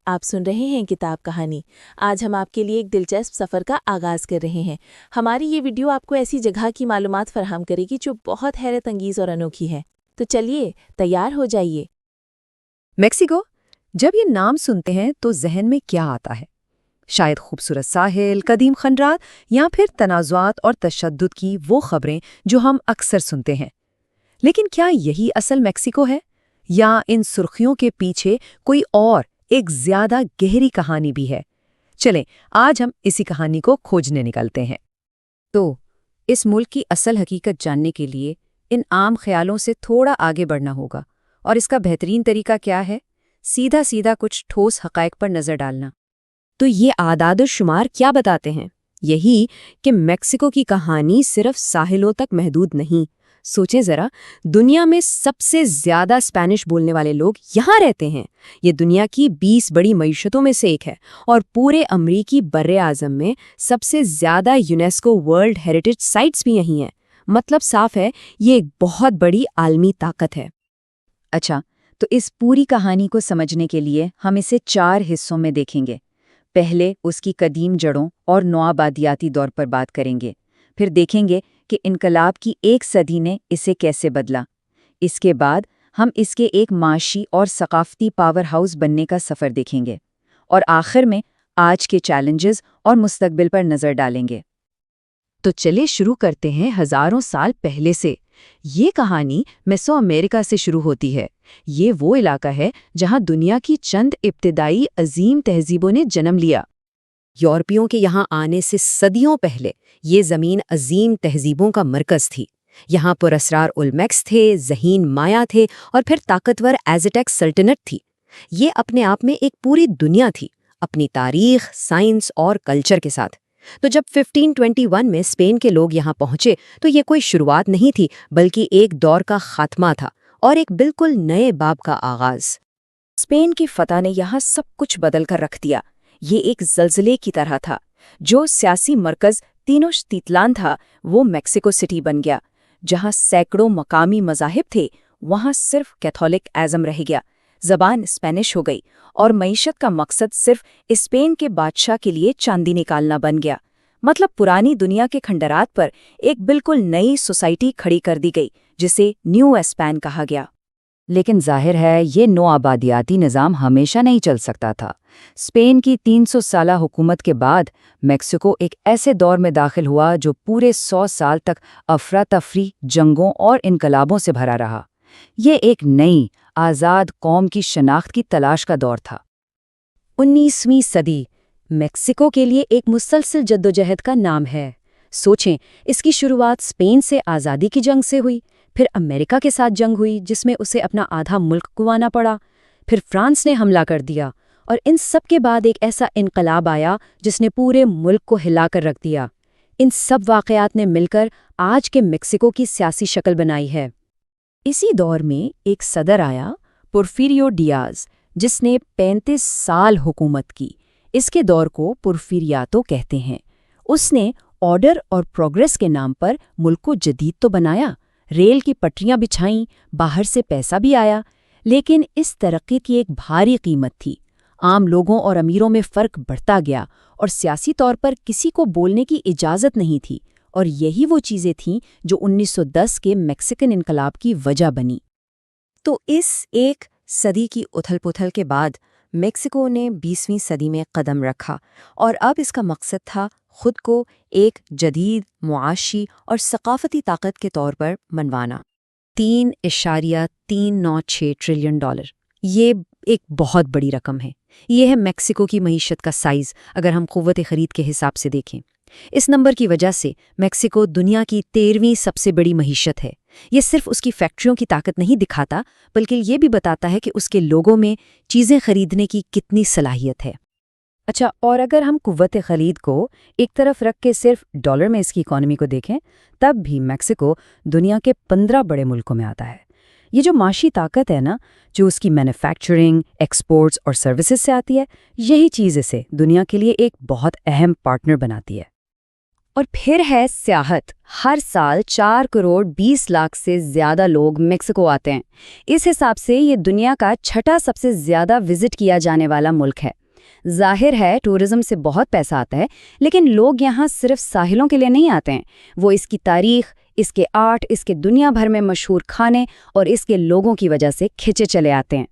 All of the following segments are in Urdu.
آپ سن رہے ہیں کتاب کہانی۔ آج ہم آپ کے لیے ایک دلچسپ سفر کا آغاز کر رہے ہیں۔ ہماری یہ ویڈیو آپ کو ایسی جگہ کی معلومات فراہم کرے گی جو بہت حیرت انگیز اور انوکھی ہے۔ تو چلیے تیار ہو جائیے۔ میکسیکو، جب یہ نام سنتے ہیں تو ذہن میں کیا آتا ہے؟ شاید خوبصورت ساحل، قدیم خنڈرات یا پھر تنازعات اور تشدد کی وہ خبریں جو ہم اکثر سنتے ہیں۔ لیکن کیا یہی اصل میکسیکو ہے؟ یا ان سرخیوں کے پیچھے کوئی اور ایک زیادہ گہری کہانی بھی ہے؟ چلیں آج ہم اسی کہانی کو کھوجنے نکلتے ہیں۔ تو اس ملک کی اصل حقیقت جاننے کے لیے ان عام خیالوں سے تھوڑا آگے بڑھنا ہوگا، اور اس کا بہترین طریقہ کیا ہے؟ سیدھا سیدھا کچھ ٹھوس حقائق پر نظر ڈالنا۔ تو یہ اعداد و شمار کیا بتاتے ہیں؟ یہی کہ میکسیکو کی کہانی صرف ساحلوں تک محدود نہیں۔ سوچیں ذرا، دنیا میں سب سے زیادہ اسپینش بولنے والے لوگ یہاں رہتے ہیں۔ یہ دنیا کی 20 بڑی معیشتوں میں سے ایک ہے، اور پورے امریکی براعظم میں سب سے زیادہ یونیسکو ورلڈ ہیریٹیج سائٹس بھی یہیں ہیں۔ مطلب صاف ہے، یہ ایک بہت بڑی عالمی طاقت ہے۔ اچھا، تو اس پوری کہانی کو سمجھنے کے لیے ہم اسے 4 حصوں میں دیکھیں گے۔ پہلے اس کی قدیم جڑوں اور نوآبادیاتی دور پر بات کریں گے، پھر دیکھیں گے کہ انقلاب کی 1 صدی نے اسے کیسے بدلا۔ اس کے بعد ہم اس کے ایک معاشی اور ثقافتی پاور ہاؤس بننے کا سفر دیکھیں گے، اور آخر میں آج کے چیلنجز اور مستقبل پر نظر ڈالیں گے۔ تو چلے شروع کرتے ہیں ہزاروں سال پہلے سے۔ یہ کہانی میسو امریکہ سے شروع ہوتی ہے۔ یہ وہ علاقہ ہے جہاں دنیا کی چند ابتدائی عظیم تہذیبوں نے جنم لیا۔ یورپیوں کے یہاں آنے سے صدیوں پہلے یہ زمین عظیم تہذیبوں کا مرکز تھی۔ یہاں پر اسرار اولمیکس تھے، ذہین مایا تھے، اور پھر طاقتور ایزٹیک سلطنت تھی۔ یہ اپنے آپ میں ایک پوری دنیا تھی، اپنی تاریخ، سائنس اور کلچر کے ساتھ۔ تو جب 1521 میں اسپین کے لوگ یہاں پہنچے تو یہ کوئی شروعات نہیں تھی، بلکہ ایک دور کا خاتمہ تھا اور ایک بالکل نئے باب کا آغاز۔ اسپین کی فتح نے یہاں سب کچھ بدل کر رکھ دیا۔ یہ ایک زلزلے کی طرح تھا۔ جو سیاسی مرکز تینوچتیتلان تھا، وہ میکسیکو سٹی بن گیا۔ جہاں سینکڑوں مقامی مذاہب تھے، وہاں صرف کیتھولک ازم رہ گیا۔ زبان اسپینش ہو گئی، اور معیشت کا مقصد صرف اسپین کے بادشاہ کے لیے چاندی نکالنا بن گیا۔ مطلب پرانی دنیا کے کھنڈرات پر ایک بالکل نئی سوسائٹی کھڑی کر دی گئی، جسے نیو اسپین کہا گیا۔ لیکن ظاہر ہے یہ نوآبادیاتی نظام ہمیشہ نہیں چل سکتا تھا۔ اسپین کی 300 سالہ حکومت کے بعد میکسیکو ایک ایسے دور میں داخل ہوا جو پورے 100 سال تک افراتفری، جنگوں اور انقلابوں سے بھرا رہا۔ یہ ایک نئی، آزاد قوم کی شناخت کی تلاش کا دور تھا۔ 19ویں صدی میکسیکو کے لیے ایک مسلسل جدوجہد کا نام ہے۔ سوچیں، اس کی شروعات اسپین سے آزادی کی جنگ سے ہوئی، پھر امریکہ کے ساتھ جنگ ہوئی جس میں اسے اپنا آدھا ملک گنوانا پڑا، پھر فرانس نے حملہ کر دیا، اور ان سب کے بعد ایک ایسا انقلاب آیا جس نے پورے ملک کو ہلا کر رکھ دیا۔ ان سب واقعات نے مل کر آج کے میکسیکو کی سیاسی شکل بنائی ہے۔ اسی دور میں ایک صدر آیا، پورفیریو ڈیاز، جس نے 35 سال حکومت کی۔ اس کے دور کو پورفیریاتو کہتے ہیں۔ اس نے آرڈر اور پروگریس کے نام پر ملک کو جدید تو بنایا، ریل کی پٹریاں بچھائیں، باہر سے پیسہ بھی آیا، لیکن اس ترقی کی ایک بھاری قیمت تھی۔ عام لوگوں اور امیروں میں فرق بڑھتا گیا، اور سیاسی طور پر کسی کو بولنے کی اجازت نہیں تھی، اور یہی وہ چیزیں تھیں جو 1910 کے میکسیکن انقلاب کی وجہ بنی۔ تو اس ایک صدی کی اتھل پتھل کے بعد میکسیکو نے 20ویں صدی میں قدم رکھا، اور اب اس کا مقصد تھا خود کو ایک جدید معاشی اور ثقافتی طاقت کے طور پر منوانا۔ $3.396 ٹریلین۔ یہ ایک بہت بڑی رقم ہے۔ یہ ہے میکسیکو کی معیشت کا سائز اگر ہم قوت خرید کے حساب سے دیکھیں۔ اس نمبر کی وجہ سے میکسیکو دنیا کی 13ویں سب سے بڑی معیشت ہے۔ یہ صرف اس کی فیکٹریوں کی طاقت نہیں دکھاتا، بلکہ یہ بھی بتاتا ہے کہ اس کے لوگوں میں چیزیں خریدنے کی کتنی صلاحیت ہے۔ اچھا، اور اگر ہم قوت خرید کو ایک طرف رکھ کے صرف ڈالر میں اس کی اکانومی کو دیکھیں، تب بھی میکسیکو دنیا کے 15 بڑے ملکوں میں آتا ہے۔ یہ جو معاشی طاقت ہے نا، جو اس کی مینوفیکچرنگ، ایکسپورٹس اور سروسز سے آتی ہے، یہی چیز اسے دنیا کے لیے ایک بہت اہم پارٹنر بناتی ہے۔ اور پھر ہے سیاحت۔ ہر سال 4 کروڑ 20 لاکھ سے زیادہ لوگ میکسیکو آتے ہیں۔ اس حساب سے یہ دنیا کا چھٹا سب سے زیادہ وزٹ کیا جانے والا ملک ہے۔ ظاہر ہے ٹورزم سے بہت پیسہ آتا ہے، لیکن لوگ یہاں صرف ساحلوں کے لیے نہیں آتے ہیں، وہ اس کی تاریخ، اس کے آرٹ، اس کے دنیا بھر میں مشہور کھانے اور اس کے لوگوں کی وجہ سے کھنچے چلے آتے ہیں۔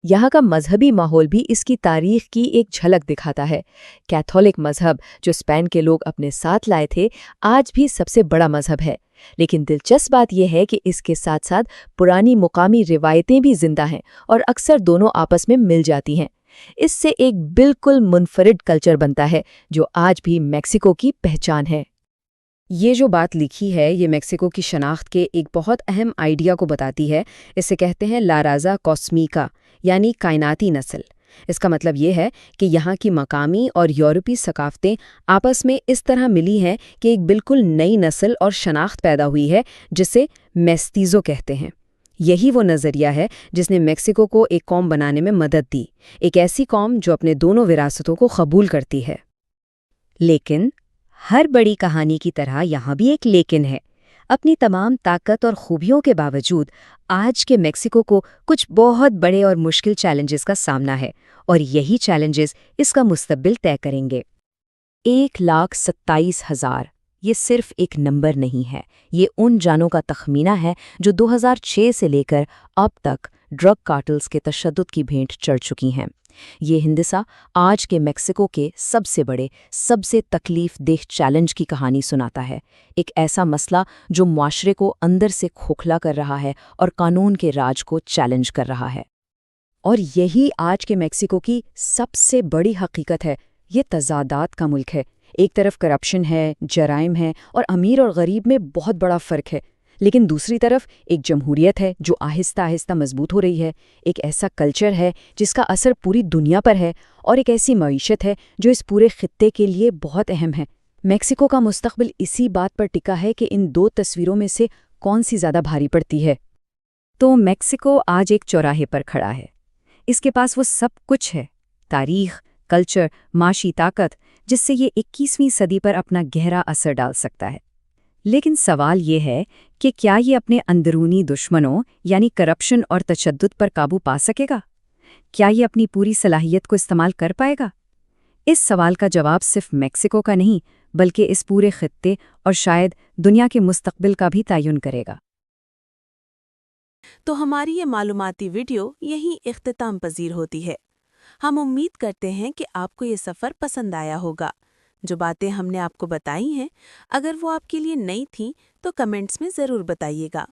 یہاں کا مذہبی ماحول بھی اس کی تاریخ کی ایک جھلک دکھاتا ہے۔ کیتھولک مذہب جو اسپین کے لوگ اپنے ساتھ لائے تھے، آج بھی سب سے بڑا مذہب ہے، لیکن دلچسپ بات یہ ہے کہ اس کے ساتھ ساتھ پرانی مقامی روایتیں بھی زندہ ہیں اور اکثر دونوں آپس میں مل جاتی ہیں۔ اس سے ایک بالکل منفرد کلچر بنتا ہے جو آج بھی میکسیکو کی پہچان ہے۔ یہ جو بات لکھی ہے یہ میکسیکو کی شناخت کے ایک بہت اہم آئیڈیا کو بتاتی ہے۔ اسے کہتے ہیں لا رازا کاسمیکا، یعنی کائناتی نسل۔ اس کا مطلب یہ ہے کہ یہاں کی مقامی اور یورپی ثقافتیں آپس میں اس طرح ملی ہیں کہ ایک بالکل نئی نسل اور شناخت پیدا ہوئی ہے جسے میستیزو کہتے ہیں۔ یہی وہ نظریہ ہے جس نے میکسیکو کو ایک قوم بنانے میں مدد دی، ایک ایسی قوم جو اپنے دونوں وراثتوں کو قبول کرتی ہے۔ لیکن ہر بڑی کہانی کی طرح یہاں بھی ایک لیکن ہے۔ اپنی تمام طاقت اور خوبیوں کے باوجود آج کے میکسیکو کو کچھ بہت بڑے اور مشکل چیلنجز کا سامنا ہے، اور یہی چیلنجز اس کا مستقبل طے کریں گے۔ 1,27,000 یہ صرف ایک نمبر نہیں ہے، یہ ان جانوں کا تخمینہ ہے جو 2006 سے لے کر اب تک ڈرگ کارٹلز کے تشدد کی بھینٹ چڑھ چکی ہیں۔ یہ ہندسہ آج کے میکسیکو کے سب سے بڑے، سب سے تکلیف دہ چیلنج کی کہانی سناتا ہے، ایک ایسا مسئلہ جو معاشرے کو اندر سے کھوکھلا کر رہا ہے اور قانون کے راج کو چیلنج کر رہا ہے۔ اور یہی آج کے میکسیکو کی سب سے بڑی حقیقت ہے۔ یہ تضادات کا ملک ہے۔ ایک طرف کرپشن ہے، جرائم ہے اور امیر اور غریب میں بہت بڑا فرق ہے، لیکن دوسری طرف ایک جمہوریت ہے جو آہستہ آہستہ مضبوط ہو رہی ہے، ایک ایسا کلچر ہے جس کا اثر پوری دنیا پر ہے، اور ایک ایسی معیشت ہے جو اس پورے خطے کے لیے بہت اہم ہے۔ میکسیکو کا مستقبل اسی بات پر ٹکا ہے کہ ان دو تصویروں میں سے کون سی زیادہ بھاری پڑتی ہے۔ تو میکسیکو آج ایک چوراہے پر کھڑا ہے۔ اس کے پاس وہ سب کچھ ہے، تاریخ، کلچر، معاشی طاقت، جس سے یہ 21ویں صدی پر اپنا گہرا اثر ڈال سکتا ہے۔ لیکن سوال یہ ہے کہ کیا یہ اپنے اندرونی دشمنوں یعنی کرپشن اور تشدد پر قابو پا سکے گا؟ کیا یہ اپنی پوری صلاحیت کو استعمال کر پائے گا؟ اس سوال کا جواب صرف میکسیکو کا نہیں بلکہ اس پورے خطے اور شاید دنیا کے مستقبل کا بھی تعین کرے گا۔ تو ہماری یہ معلوماتی ویڈیو یہیں اختتام پذیر ہوتی ہے۔ ہم امید کرتے ہیں کہ آپ کو یہ سفر پسند آیا ہوگا۔ جو باتیں ہم نے آپ کو بتائی ہیں، اگر وہ آپ کے لیے نئی تھیں تو کمنٹس میں ضرور بتائیے گا۔